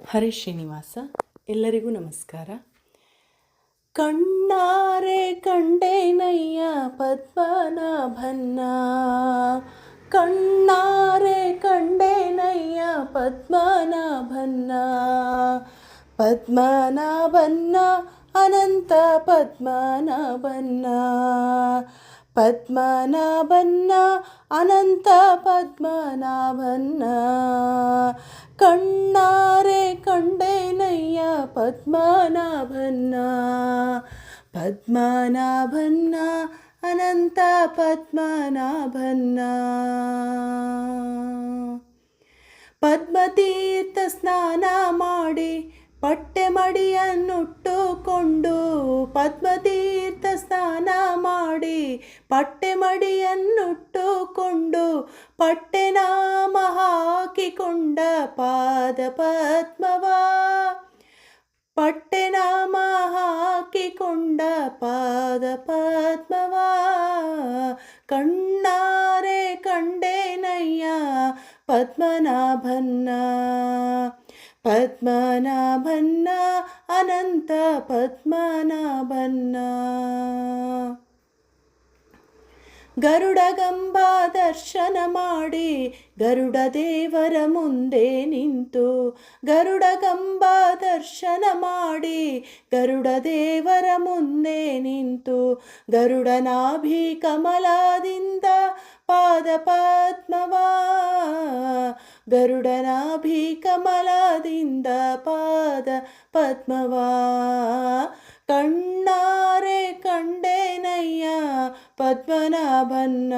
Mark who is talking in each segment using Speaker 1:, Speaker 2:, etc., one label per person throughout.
Speaker 1: ಹರೇ ಶ್ರೀನಿವಾಸ. ಎಲ್ಲರಿಗೂ ನಮಸ್ಕಾರ. ಕಣ್ಣಾರೆ ಕಂಡೇನಯ್ಯ ಪದ್ಮನಾಭನ್ನ, ಕಣ್ಣಾರೆ ಕಂಡೇನಯ್ಯ ಪದ್ಮನಾಭನ್ನ, ಪದ್ಮನಾಭನ್ನ ಅನಂತ ಪದ್ಮನಾಭನ್ನ, ಪದ್ಮನಾಭನ್ನ ಅನಂತ ಪದ್ಮನಾಭನ್ನ, ಕಣ್ಣಾರೆ ಕಂಡೇನಯ್ಯ ಪದ್ಮನಾಭನ್ನ, ಪದ್ಮನಾಭನ್ನ ಅನಂತ ಪದ್ಮನಾಭನ್ನ. ಪದ್ಮತೀರ್ಥ ಸ್ನಾನ ಮಾಡಿ ಪಟ್ಟೆ ಮಡಿಯನ್ನುಟ್ಟುಕೊಂಡು, ಪದ್ಮತೀರ್ಥ ಸ್ನಾನ ಮಾಡಿ ಪಟ್ಟೆ ಮಡಿಯನ್ನುಟ್ಟುಕೊಂಡು, ಪಟ್ಟೆ ನಾಮ ಹಾಕಿಕೊಂಡ ಪಾದ ಪದ್ಮವ, ಪಟ್ಟೆ ನಾಮ ಹಾಕಿಕೊಂಡ ಪಾದ ಪದ್ಮವ, ಕಣ್ಣಾರೆ ಕಂಡೇನಯ್ಯ ಪದ್ಮನಾಭನ್ನ, ಪದ್ಮನಾಭನ್ನ ಅನಂತ ಪದ್ಮನಾಭನ್ನ. ಗರುಡಗಂಬ ದರ್ಶನ ಮಾಡಿ ಗರುಡ ದೇವರ ಮುಂದೆ ನಿಂತು, ಗರುಡಗಂಬ ದರ್ಶನ ಮಾಡಿ ಗರುಡ ದೇವರ ಮುಂದೆ ನಿಂತು, ಗರುಡನಾಭಿ ಕಮಲದಿಂದ ಪಾದ ಪದ್ಮವ, ಗರುಡನಾಭಿ ಕಮಲದಿಂದ ಪಾದ ಪದ್ಮವ, ಕಣ್ಣಾರೆ ಕಂಡೇನಯ್ಯ ಪದ್ಮನಾಭನ್ನ,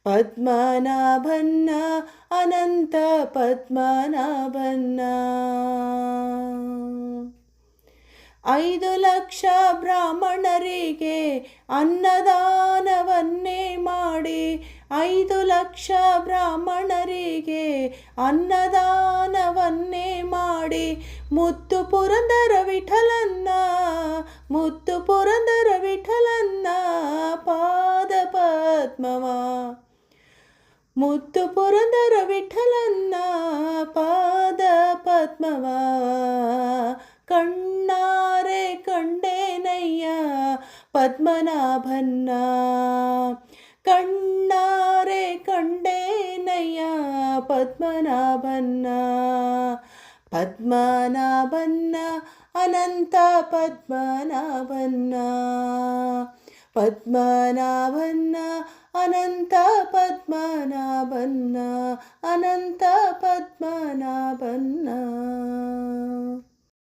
Speaker 1: ಪದ್ಮನಾಭನ್ನ ಅನಂತ ಪದ್ಮನಾಭನ್ನ. 5 ಲಕ್ಷ ಬ್ರಾಹ್ಮಣರಿಗೆ ಅನ್ನದಾನವನ್ನೇ ಮಾಡಿ, 5 ಲಕ್ಷ ಬ್ರಾಹ್ಮಣರಿಗೆ ಅನ್ನದಾನವನ್ನೇ ಮಾಡಿ, ಮುತ್ತು ಪುರಂದರ ವಿಠಲನ್ನ, ಮುತ್ತು ಪುರಂದರ ವಿಠಲನ್ನ ಪಾದ ಪದ್ಮವ, ಮುತ್ತು ಪುರಂದರ ವಿಠಲನ್ನ ಪಾದ ಪದ್ಮವ, ಕಣ್ಣಾರೆ ಕಂಡೇನಯ್ಯ ಪದ್ಮನಾಭನ್ನ, ಕಣ್ಣಾರೆ ಕಂಡೇನಯ್ಯ ಪದ್ಮನಾಭನ್ನ, ಪದ್ಮನಾಭನ್ನ ಅನಂತ ಪದ್ಮನಾಭನ್ನ, ಪದ್ಮನಾಭನ್ನ ಅನಂತ ಪದ್ಮನಾಭನ್ನ, ಅನಂತ ಪದ್ಮನಾಭನ್ನ.